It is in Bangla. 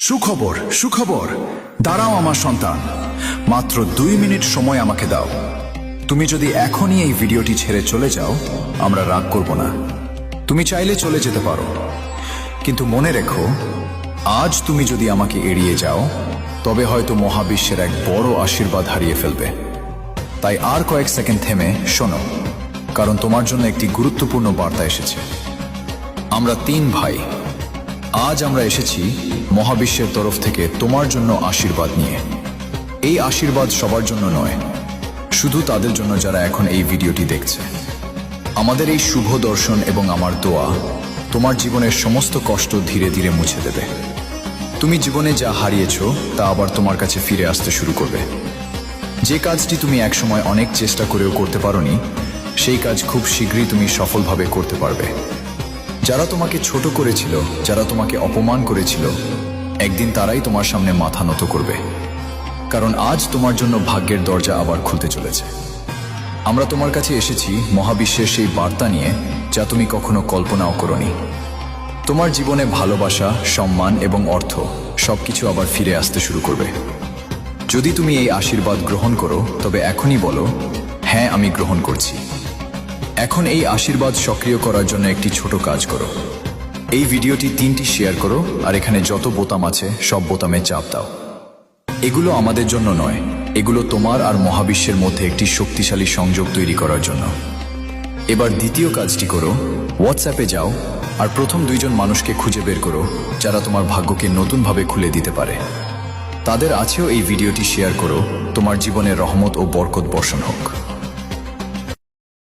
সুখবর সুখবর, দাঁড়াও আমার সন্তান, মাত্র 2 মিনিট সময় আমাকে দাও। তুমি যদি এখনই এই ভিডিওটি ছেড়ে চলে যাও, আমরা রাগ করব না। তুমি চাইলে চলে যেতে পারো, কিন্তু মনে রেখো, আজ তুমি যদি আমাকে এড়িয়ে যাও, তবে হয়তো মহাবিশ্বের এক বড় আশীর্বাদ হারিয়ে ফেলবে। তাই আর কয়েক সেকেন্ড থেমে শোনো, কারণ তোমার জন্য একটি গুরুত্বপূর্ণ বার্তা এসেছে। আমরা 3 ভাই, আজ আমরা এসেছি মহাবিশ্বের তরফ থেকে তোমার জন্য আশীর্বাদ নিয়ে। এই আশীর্বাদ সবার জন্য নয়, শুধু তাদের জন্য যারা এখন এই ভিডিওটি দেখছে। আমাদের এই শুভ দর্শন এবং আমার দোয়া তোমার জীবনের সমস্ত কষ্ট ধীরে ধীরে মুছে দেবে। তুমি জীবনে যা হারিয়েছো তা আবার তোমার কাছে ফিরে আসতে শুরু করবে। যে কাজটি তুমি একসময় অনেক চেষ্টা করেও করতে পারোনি, সেই কাজ খুব শীঘ্রই তুমি সফলভাবে করতে পারবে। যারা তোমাকে ছোট করেছিল, যারা তোমাকে অপমান করেছিল, একদিন তারাই তোমার সামনে মাথা নত করবে, কারণ আজ তোমার জন্য ভাগ্যের দরজা আবার খুলতে চলেছে। আমরা তোমার কাছে এসেছি মহাবিশ্বের সেই বার্তা নিয়ে, যা তুমি কখনো কল্পনাও করোনি। তোমার জীবনে ভালোবাসা, সম্মান এবং অর্থ সবকিছু আবার ফিরে আসতে শুরু করবে। যদি তুমি এই আশীর্বাদ গ্রহণ করো, তবে এখনই বলো, হ্যাঁ আমি গ্রহণ করছি। এখন এই আশীর্বাদ সক্রিয় করার জন্য একটি ছোট কাজ করো। এই ভিডিওটি 3টি শেয়ার করো, আর এখানে যত বোতাম আছে সব বোতামে চাপ দাও। এগুলো আমাদের জন্য নয়, এগুলো তোমার আর মহাবিশ্বের মধ্যে একটি শক্তিশালী সংযোগ তৈরি করার জন্য। এবার দ্বিতীয় কাজটি করো, হোয়াটসঅ্যাপে যাও আর প্রথম 2 জন মানুষকে খুঁজে বের করো, যারা তোমার ভাগ্যকে নতুনভাবে খুলে দিতে পারে। তাদের আছেও এই ভিডিওটি শেয়ার করো। তোমার জীবনে রহমত ও বরকত বর্ষণ হোক।